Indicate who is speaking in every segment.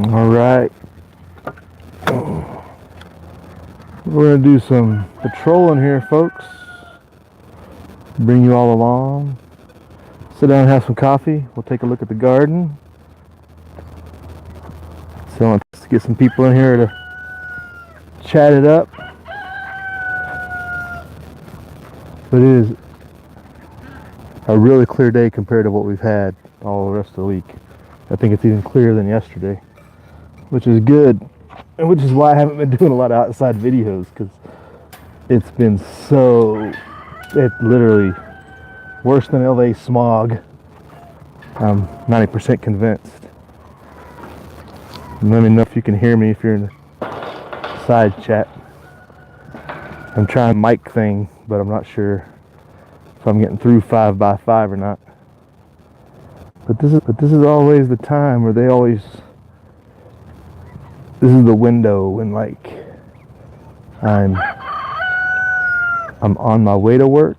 Speaker 1: All right, we're gonna do some patrolling here, folks. Bring you all along. Sit down and have some coffee. We'll take a look at the garden. So let's get some people in here to chat it up. But it is a really clear day compared to what we've had all the rest of the week. I think it's even clearer than yesterday, which is good, and which is why I haven't been doing a lot of outside videos, because it's been it literally worse than LA smog. I'm 90% convinced. And let me know if you can hear me if you're in the side chat. I'm trying mic thing, but I'm not sure if I'm getting through 5x5 or not. But this is always the time where this is the window when, like, I'm on my way to work.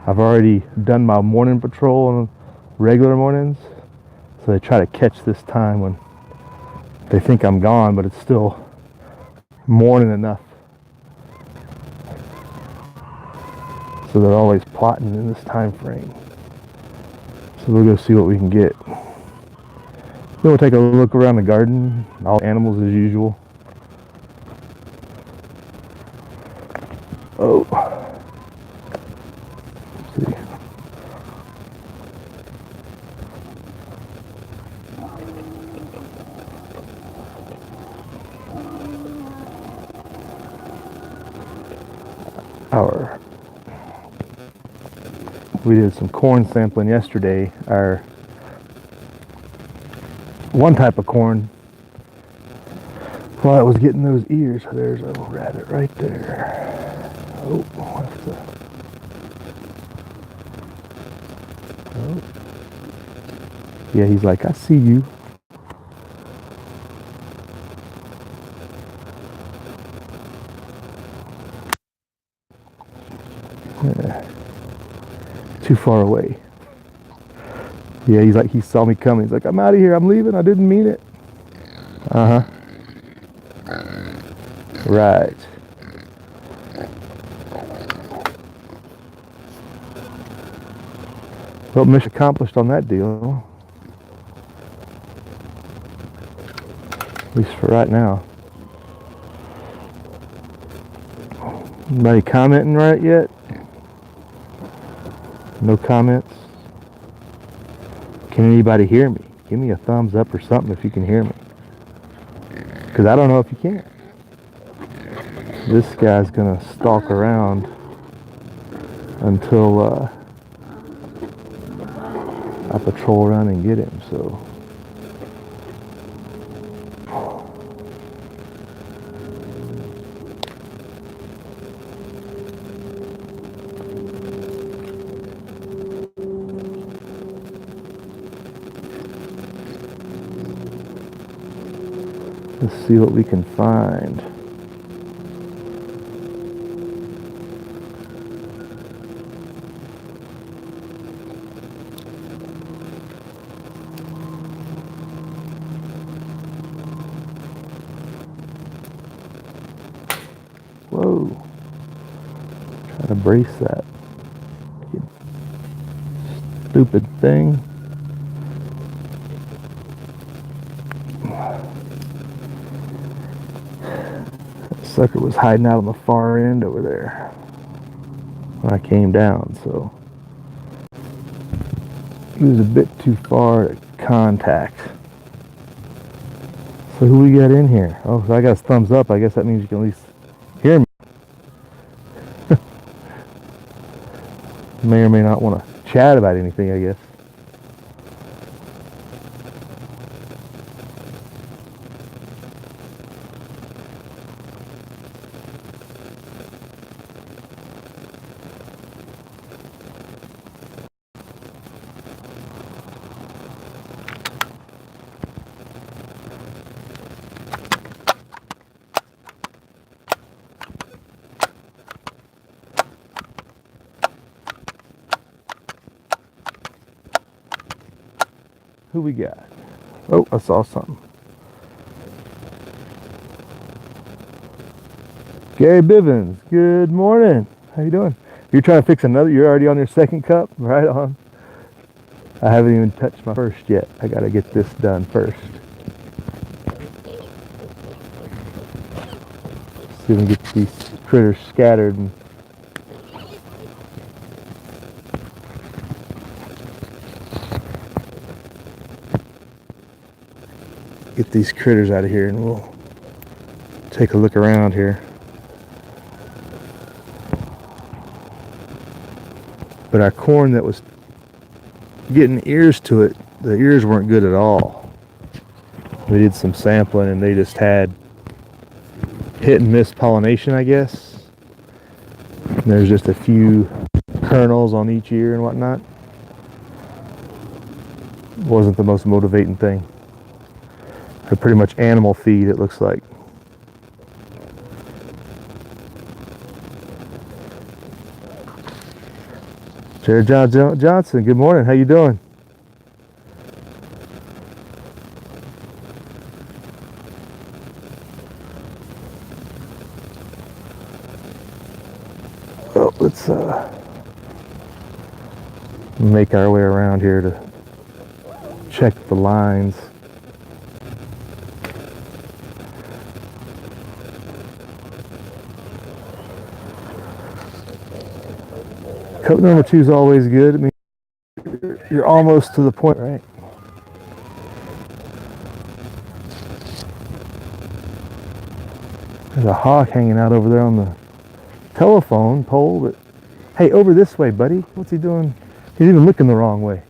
Speaker 1: I've already done my morning patrol on regular mornings, so they try to catch this time when they think I'm gone, but it's still morning enough. So they're always plotting in this time frame. So we'll go see what we can get. Then we'll take a look around the garden, all animals as usual. Oh, let's see. We did some corn sampling yesterday. Our one type of corn, while I was getting those ears, there's a rabbit right there. Oh, what's the... Oh. Yeah, he's like, I see you. Yeah. Too far away. Yeah, he's like, he saw me coming. He's like, I'm out of here. I'm leaving. I didn't mean it. Uh-huh. Right. Well, mission accomplished on that deal. At least for right now. Anybody commenting right yet? No comments? Can anybody hear me? Give me a thumbs up or something if you can hear me. Because I don't know if you can. This guy's going to stalk around until I patrol around and get him, so... Let's see what we can find. Whoa. Trying to brace that. Stupid thing. Sucker was hiding out on the far end over there when I came down, so he was a bit too far to contact. So who we got in here? Oh, so I got his thumbs up. I guess that means you can at least hear me. May or may not want to chat about anything, I guess. Who we got? Oh, I saw something. Gary Bivens, good morning. How you doing? You're trying to fix another, you're already on your second cup? Right on. I haven't even touched my first yet. I gotta get this done first. See if we can get these critters scattered and get these critters out of here, and we'll take a look around here. But our corn that was getting ears to it, the ears weren't good at all. We did some sampling and they just had hit and miss pollination, I guess. And there's just a few kernels on each ear and whatnot. Wasn't the most motivating thing. They're pretty much animal feed, it looks like. Jared Johnson, good morning. How you doing? Well, let's make our way around here to check the lines. Coat number 2 is always good. I mean, you're almost to the point, right? There's a hawk hanging out over there on the telephone pole, but hey, over this way, buddy. What's he doing? He's even looking the wrong way.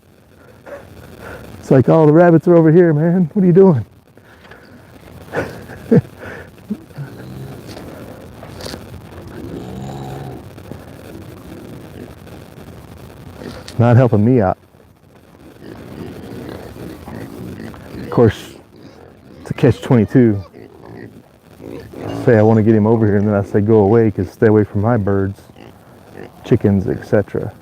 Speaker 1: It's like, oh, the rabbits are over here, man. What are you doing? Not helping me out. Of course, it's a catch-22. Say I want to get him over here, and then I say go away because stay away from my birds, chickens, etc.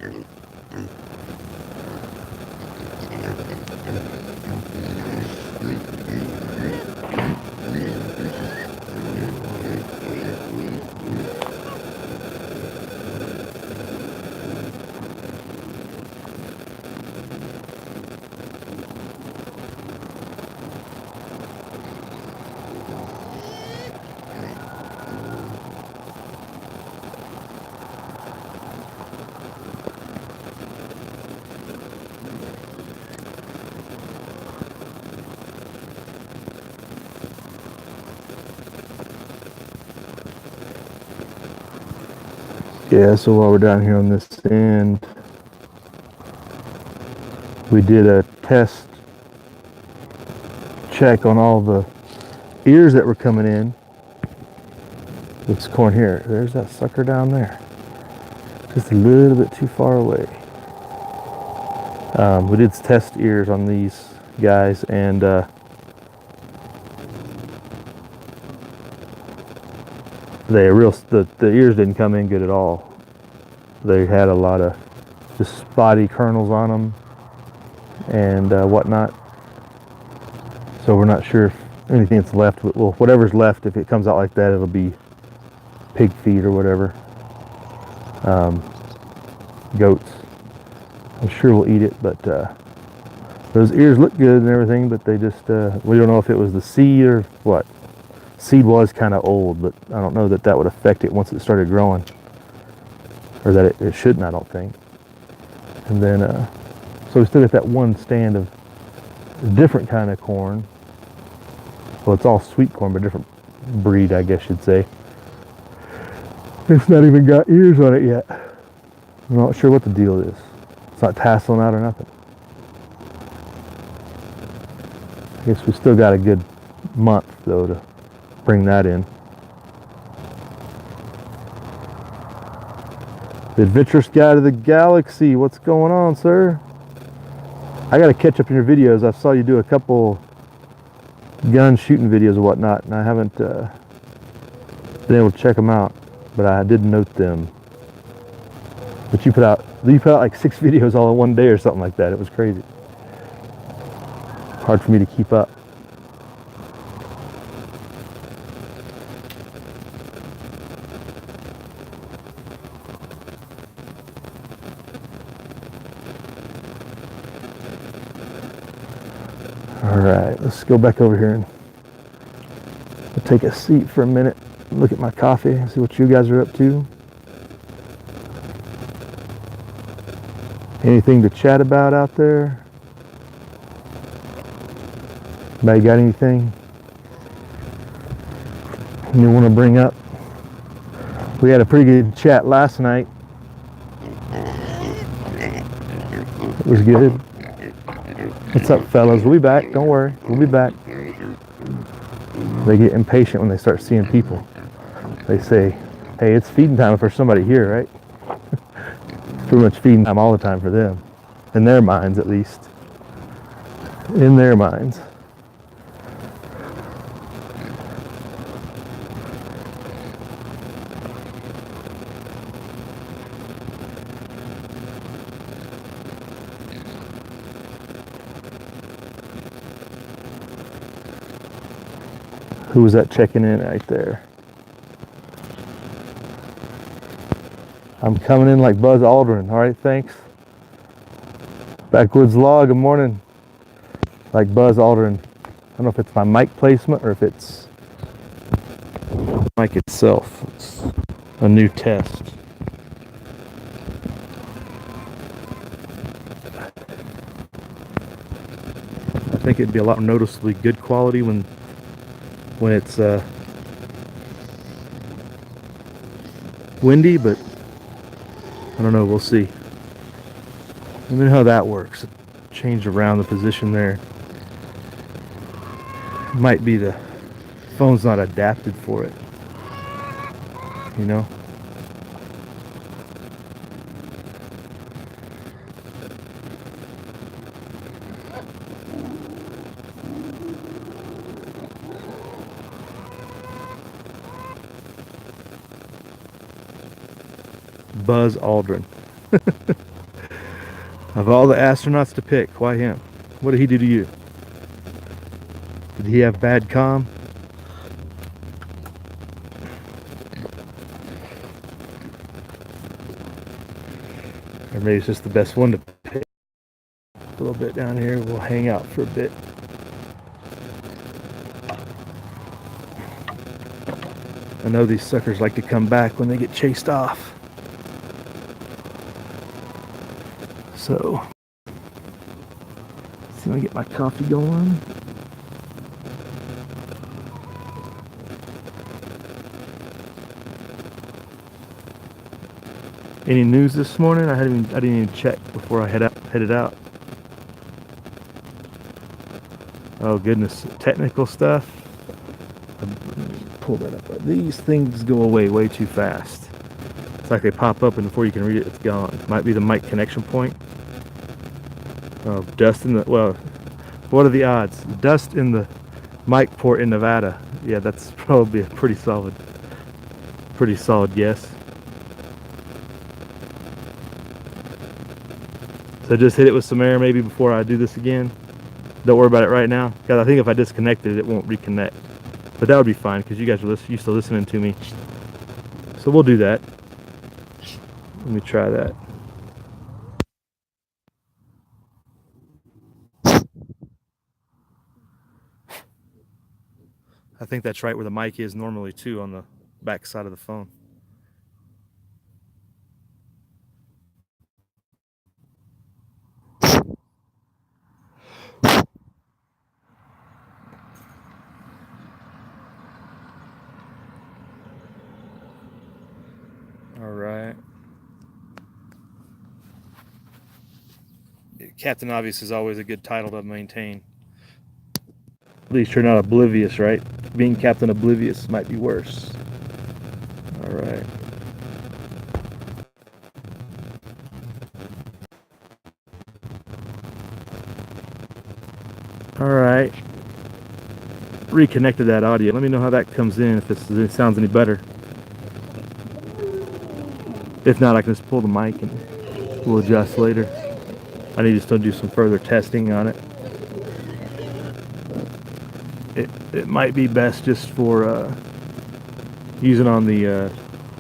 Speaker 1: Yeah, so while we're down here on this end, we did a test check on all the ears that were coming in. This corn here, there's that sucker down there. Just a little bit too far away. We did test ears on these guys, and the ears didn't come in good at all. They had a lot of just spotty kernels on them and whatnot. So we're not sure if anything that's left. Well, whatever's left, if it comes out like that, it'll be pig feed or whatever. Goats. I'm sure we'll eat it, but those ears look good and everything, but they just we don't know if it was the seed or what. Seed was kind of old, but I don't know that that would affect it once it started growing, or that it shouldn't, I don't think. And then so we still got that one stand of a different kind of corn. Well, it's all sweet corn, but different breed, I guess you'd say. It's not even got ears on it yet. I'm not sure what the deal is. It's not tasseling out or nothing. I guess we still got a good month though to bring that in. The adventurous guide of the galaxy, what's going on, sir? I gotta catch up in your videos. I saw you do a couple gun shooting videos and whatnot, and I haven't been able to check them out, but I did note them. But you put out like 6 videos all in one day or something like that. It was crazy. Hard for me to keep up. Let's go back over here and I'll take a seat for a minute, look at my coffee, and see what you guys are up to. Anything to chat about out there? Anybody got anything you want to bring up? We had a pretty good chat last night. It was good. What's up, fellas? We'll be back. Don't worry. We'll be back. They get impatient when they start seeing people. They say, hey, it's feeding time for somebody here, right? It's pretty much feeding time all the time for them. In their minds, at least. In their minds. Who was that checking in right there? I'm coming in like Buzz Aldrin. All right, thanks. Backwoods Law, good morning. Like Buzz Aldrin. I don't know if it's my mic placement or if it's the mic itself. It's a new test. I think it'd be a lot more noticeably good quality when it's windy, but I don't know, we'll see. Let me know how that works. Change around the position there. Might be the phone's not adapted for it, you know. Buzz Aldrin. Of all the astronauts to pick, why him? What did he do to you? Did he have bad comm? Or maybe it's just the best one to pick. A little bit down here, we'll hang out for a bit. I know these suckers like to come back when they get chased off. So, let me get my coffee going. Any news this morning? I didn't even check before I headed out. Oh goodness, technical stuff. Pull that up. These things go away way too fast. It's like they pop up and before you can read it, it's gone. Might be the mic connection point. Oh, dust in the, well, what are the odds? Dust in the mic port in Nevada. Yeah, that's probably a pretty solid guess. So just hit it with some air maybe before I do this again. Don't worry about it right now, because I think if I disconnect it, it won't reconnect. But that would be fine, because you guys are used to listening to me. So we'll do that. Let me try that. I think that's right where the mic is normally too, on the back side of the phone. All right. Captain Obvious is always a good title to maintain. At least you're not oblivious, right? Being Captain Oblivious might be worse. All right. All right. Reconnected that audio. Let me know how that comes in, if it sounds any better. If not, I can just pull the mic and we'll adjust later. I need to still do some further testing on it. It might be best just for using on the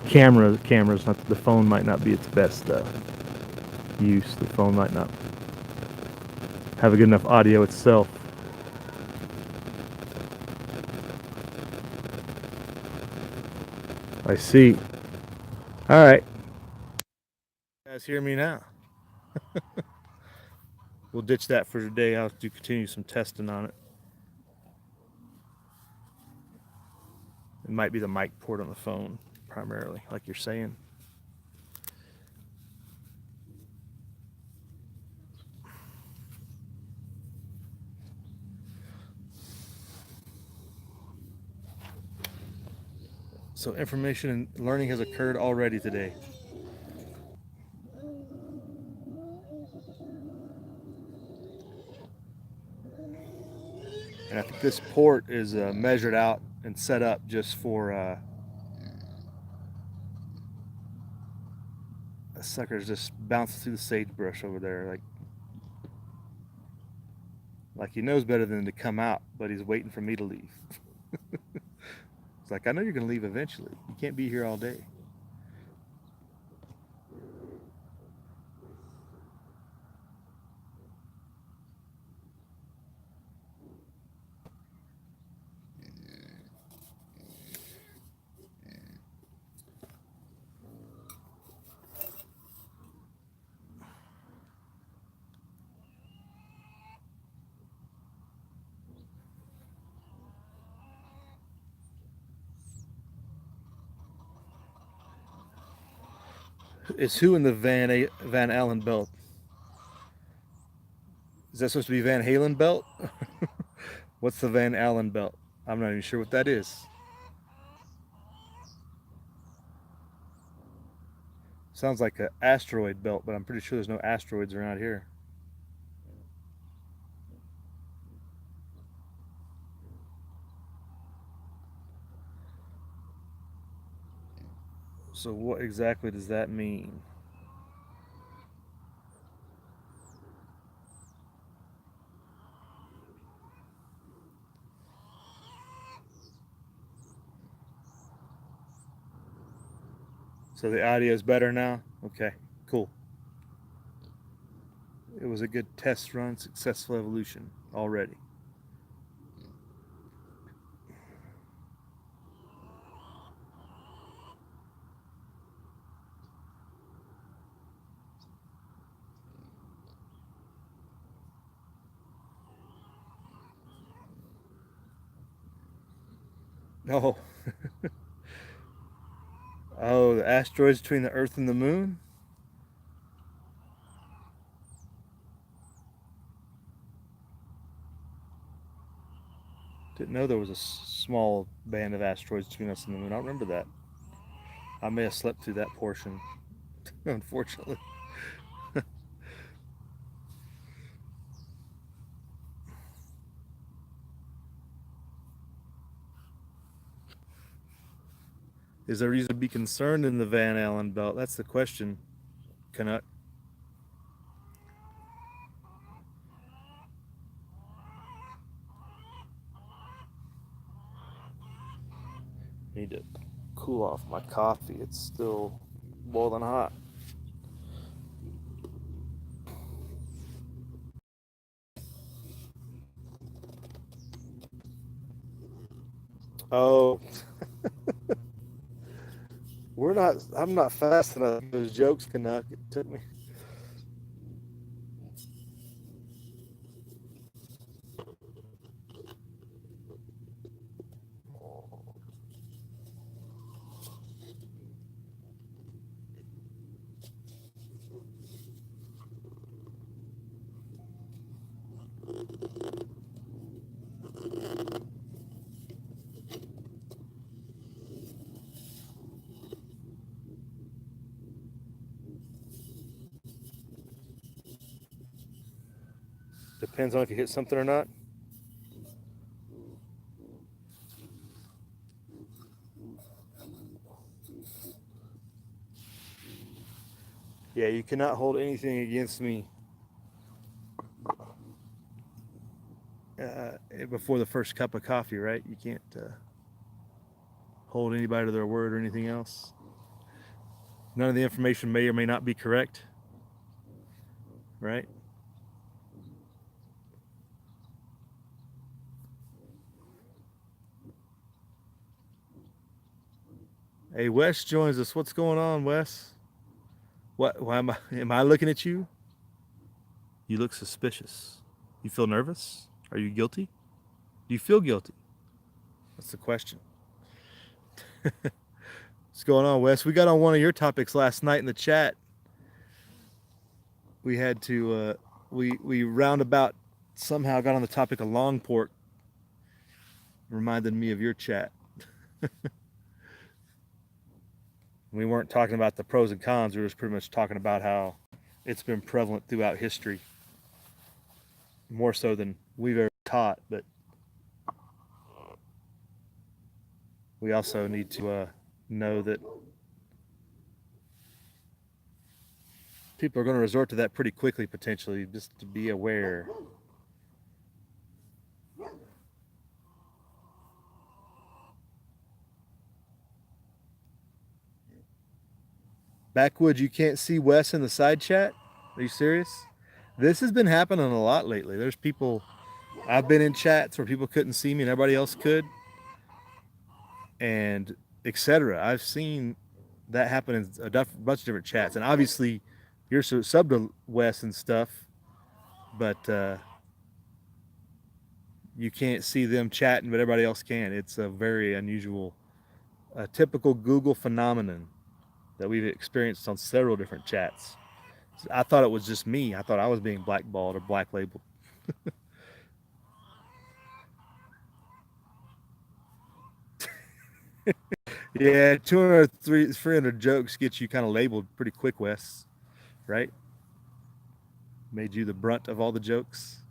Speaker 1: cameras. Not the phone might not be its best use. The phone might not have a good enough audio itself. I see. All right. You guys hear me now? We'll ditch that for today. I'll have to continue some testing on it. It might be the mic port on the phone, primarily, like you're saying. So information and learning has occurred already today. And I think this port is measured out and set up just for a sucker's just bouncing through the sagebrush over there, like he knows better than to come out, but he's waiting for me to leave. It's like, I know you're gonna leave eventually. You can't be here all day. Is who in the Van Allen belt? Is that supposed to be Van Halen belt? What's the Van Allen belt? I'm not even sure what that is. Sounds like an asteroid belt, but I'm pretty sure there's no asteroids around here. So what exactly does that mean? So the audio is better now? Okay, cool. It was a good test run, successful evolution already. Oh. Oh, the asteroids between the Earth and the Moon? Didn't know there was a small band of asteroids between us and the Moon. I don't remember that. I may have slept through that portion, unfortunately. Is there reason to be concerned in the Van Allen belt? That's the question, Canuck. Need to cool off my coffee. It's still boiling hot. Oh, I'm not fast enough. Those jokes, Canuck. It took me. Depends on if you hit something or not. Yeah, you cannot hold anything against me before the first cup of coffee, right? You can't hold anybody to their word or anything else. None of the information may or may not be correct, right? Hey, Wes joins us. What's going on, Wes? What? Why am I looking at you? You look suspicious. You feel nervous? Are you guilty? Do you feel guilty? That's the question. What's going on, Wes? We got on one of your topics last night in the chat. We had to we roundabout somehow got on the topic of long pork. Reminded me of your chat. We weren't talking about the pros and cons. We were just pretty much talking about how it's been prevalent throughout history, more so than we've ever taught. But we also need to know that people are going to resort to that pretty quickly, potentially, just to be aware. Backwoods, you can't see Wes in the side chat? Are you serious? This has been happening a lot lately. There's people, I've been in chats where people couldn't see me and everybody else could, and etc. I've seen that happen in a bunch of different chats. And obviously, you're sub to Wes and stuff, but you can't see them chatting, but everybody else can. It's a very unusual, a typical Google phenomenon that we've experienced on several different chats. I thought it was just me. I thought I was being blackballed or black labeled. Yeah, 200, 300 jokes get you kind of labeled pretty quick, Wes, right? Made you the brunt of all the jokes,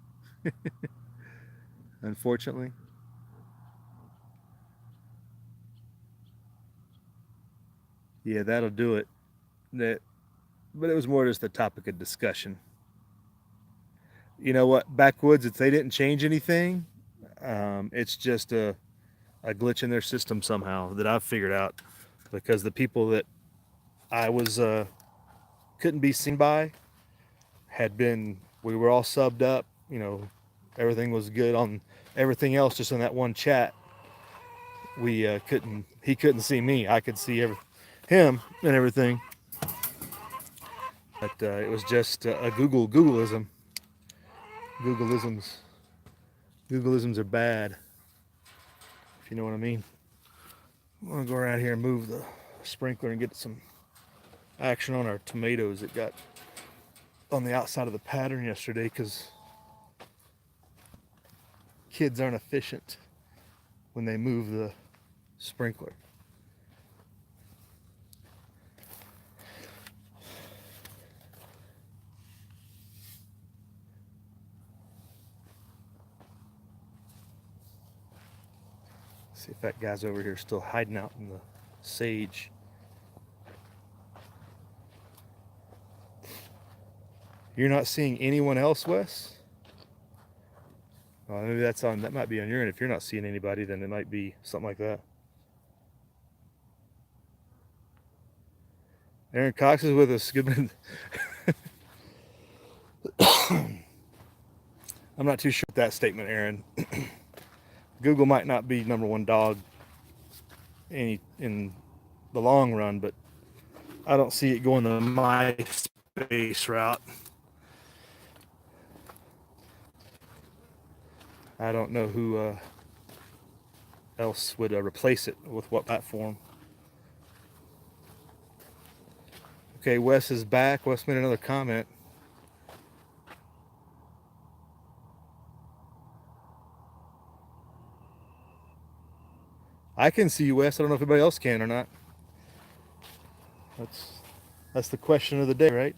Speaker 1: unfortunately. Yeah, that'll do it. But it was more just a topic of discussion. You know what, Backwoods, if they didn't change anything, it's just a glitch in their system somehow that I've figured out, because the people that I was couldn't be seen by had been, we were all subbed up, everything was good on everything else, just in that one chat we couldn't, he couldn't see me, I could see him and everything, but it was just a Googleism. Googleisms are bad, if you know what I mean. I'm gonna go around here and move the sprinkler and get some action on our tomatoes that got on the outside of the pattern yesterday, because kids aren't efficient when they move the sprinkler. See if that guy's over here still hiding out in the sage. You're not seeing anyone else, Wes? Maybe that might be on your end. If you're not seeing anybody, then it might be something like that. Aaron Cox is with us. Good. I'm not too sure with that statement, Aaron. Google might not be number one dog in the long run, but I don't see it going the MySpace route. I don't know who else would replace it with what platform. Okay, Wes is back. Wes made another comment. I can see you, Wes. I don't know if anybody else can or not. That's the question of the day, right?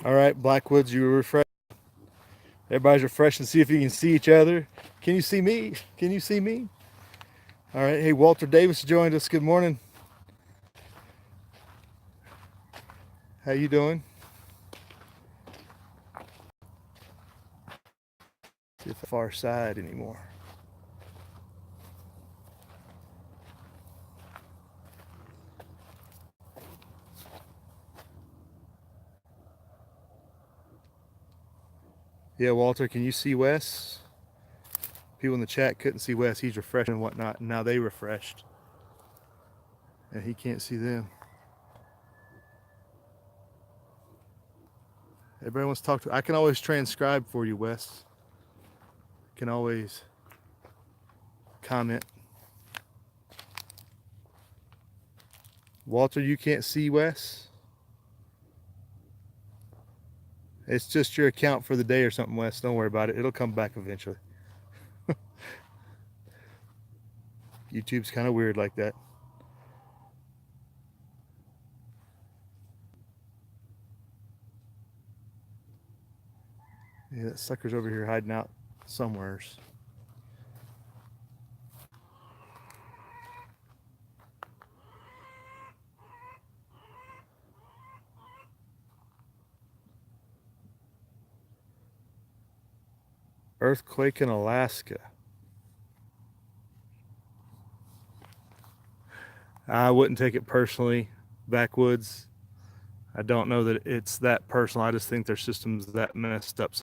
Speaker 1: All right, Blackwoods, you were refreshed. Everybody's refreshing. See if you can see each other. Can you see me? Can you see me? All right. Hey, Walter Davis joined us. Good morning. How you doing? See if the far side anymore. Yeah, Walter, can you see Wes? People in the chat couldn't see Wes. He's refreshing and whatnot. And now they refreshed. And he can't see them. Everybody wants to talk to. I can always transcribe for you, Wes. Can always comment. Walter, you can't see Wes? It's just your account for the day or something, Wes. Don't worry about it. It'll come back eventually. YouTube's kind of weird like that. Yeah, that sucker's over here hiding out somewheres. Earthquake in Alaska. I wouldn't take it personally, Backwoods. I don't know that it's that personal. I just think their system's that messed up